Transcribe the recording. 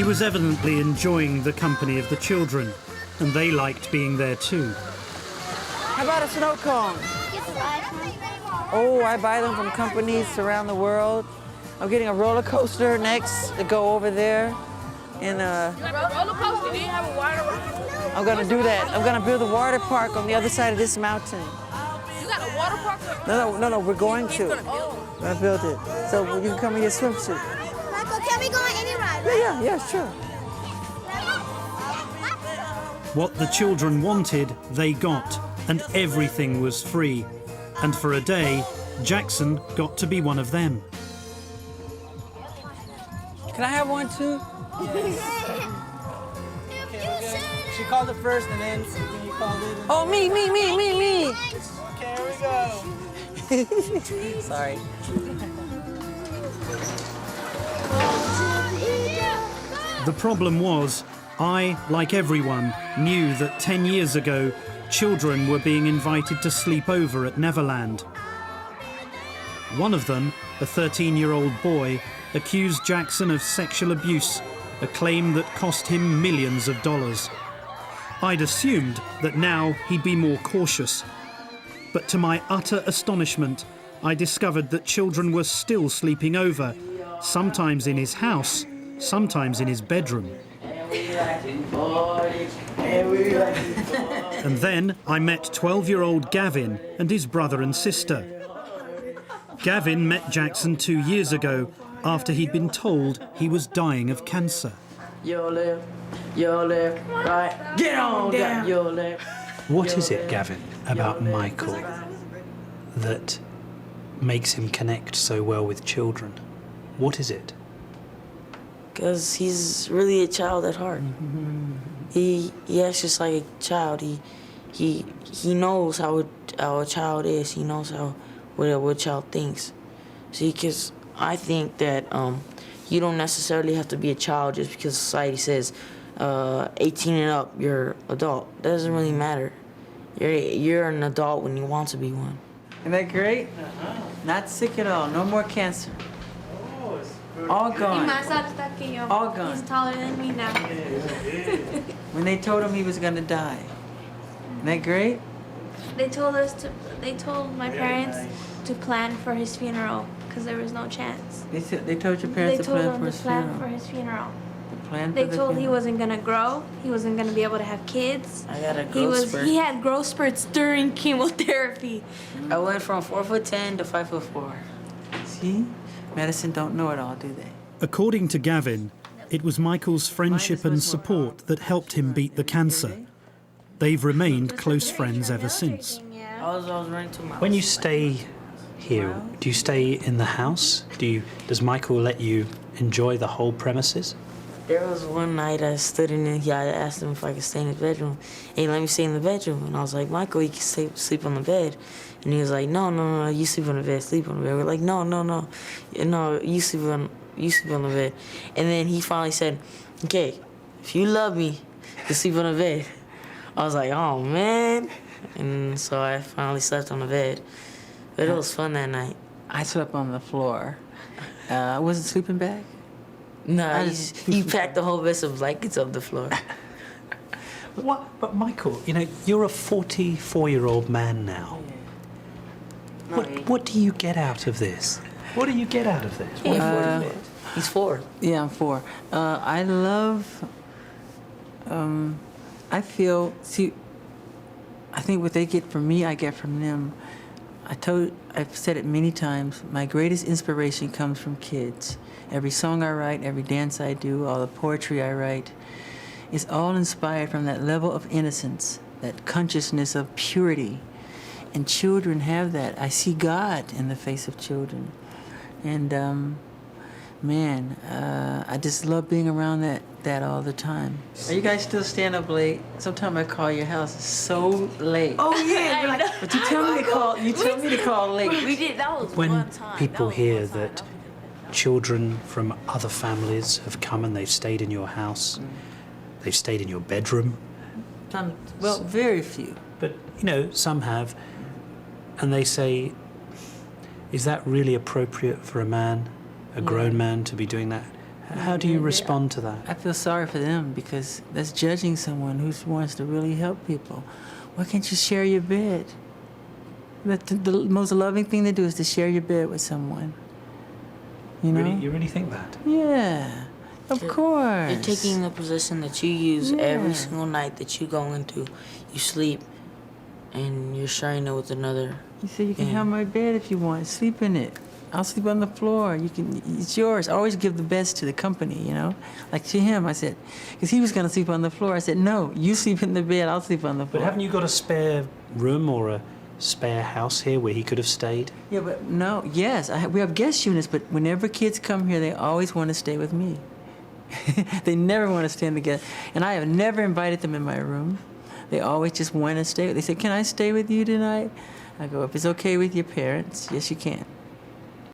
was evidently enjoying the company of the children, and they liked being there too. How about a snow cone? Oh, I buy them from companies around the world. I'm getting a roller coaster next to go over there. And roller coaster? Do you have a water park? I'm gonna do that. I'm gonna build a water park on the other side of this mountain. You got a water park? No, we're going to. We're gonna build it. So you can come in your swimsuit. Michael, can we go on any ride? Yeah, sure. What the children wanted, they got, and everything was free. And for a day, Jackson got to be one of them. Can I have one too? She called it first, and then you called it. Oh, me. Okay, here we go. Sorry. The problem was, I, like everyone, knew that 10 years ago, children were being invited to sleep over at Neverland. One of them, a 13-year-old boy, accused Jackson of sexual abuse, a claim that cost him millions of dollars. I'd assumed that now he'd be more cautious. But to my utter astonishment, I discovered that children were still sleeping over, sometimes in his house, sometimes in his bedroom. And then I met 12-year-old Gavin and his brother and sister. Gavin met Jackson 2 years ago after he'd been told he was dying of cancer. Your left, right, get on down, your left. What is it, Gavin, about Michael that makes him connect so well with children? What is it? Because he's really a child at heart. He acts just like a child. He knows how a child is. He knows what a child thinks. See, because I think that you don't necessarily have to be a child just because society says 18 and up, you're adult. That doesn't really matter. You're an adult when you want to be one. Isn't that great? Not sick at all. No more cancer. All gone. All gone. He's taller than me now. When they told him he was gonna die. Isn't that great? They told my parents to plan for his funeral because there was no chance. They told your parents to plan for his funeral. For his funeral. They told he wasn't gonna grow. He wasn't gonna be able to have kids. I got a growth spurt. He had growth spurts during chemotherapy. I went from 4'10" to 5'4". See? Medicine don't know it all, do they? According to Gavin, it was Michael's friendship and support that helped him beat the cancer. They've remained close friends ever since. I was running to my When you stay here, do you stay in the house? Does Michael let you enjoy the whole premises? There was one night I stood in there, I asked him if I could stay in his bedroom. And he let me stay in the bedroom. And I was like, Michael, you can sleep on the bed. And he was like, no, you sleep on the bed, sleep on the bed. We're like, no, you sleep on the bed. And then he finally said, okay, if you love me, you sleep on the bed. I was like, oh, man. And so I finally slept on the bed. But it was fun that night. I slept on the floor. Was it a sleeping bag? No, he packed the whole vest of blankets on the floor. What? But Michael, you're a 44-year-old man now. What do you get out of this? What do you get out of this? He's 4. Yeah, I'm 4. I love, I think what they get from me, I get from them. I've said it many times, my greatest inspiration comes from kids. Every song I write, every dance I do, all the poetry I write, is all inspired from that level of innocence, that consciousness of purity. And children have that. I see God in the face of children. And I just love being around that all the time. Are you guys still staying up late? Sometimes I call your house so late. Oh yeah, but you tell me to call late. We did. That was When one time. people hear that children from other families have come and they've stayed in your house, they've stayed in your bedroom. Well, very few. But, some have. And they say, is that really appropriate for a man, a grown man, to be doing that? How do you respond to that? I feel sorry for them because that's judging someone who wants to really help people. Why can't you share your bed? The most loving thing to do is to share your bed with someone. You know? Really, you really think that? Yeah, of course. You're taking the position that you use every single night that you go into. You sleep, and you're sharing it with another. You say you can have my bed if you want. Sleep in it. I'll sleep on the floor. You can. It's yours. Always give the best to the company. You know, like to him, I said, because he was gonna sleep on the floor. I said, no, you sleep in the bed. I'll sleep on the floor. But haven't you got a spare room or a spare house here where he could have stayed? Yeah, but no. Yes, we have guest units, but whenever kids come here, they always want to stay with me. They never want to stay in the guest. And I have never invited them in my room. They always just want to stay. They say, can I stay with you tonight? I go, if it's okay with your parents, yes, you can.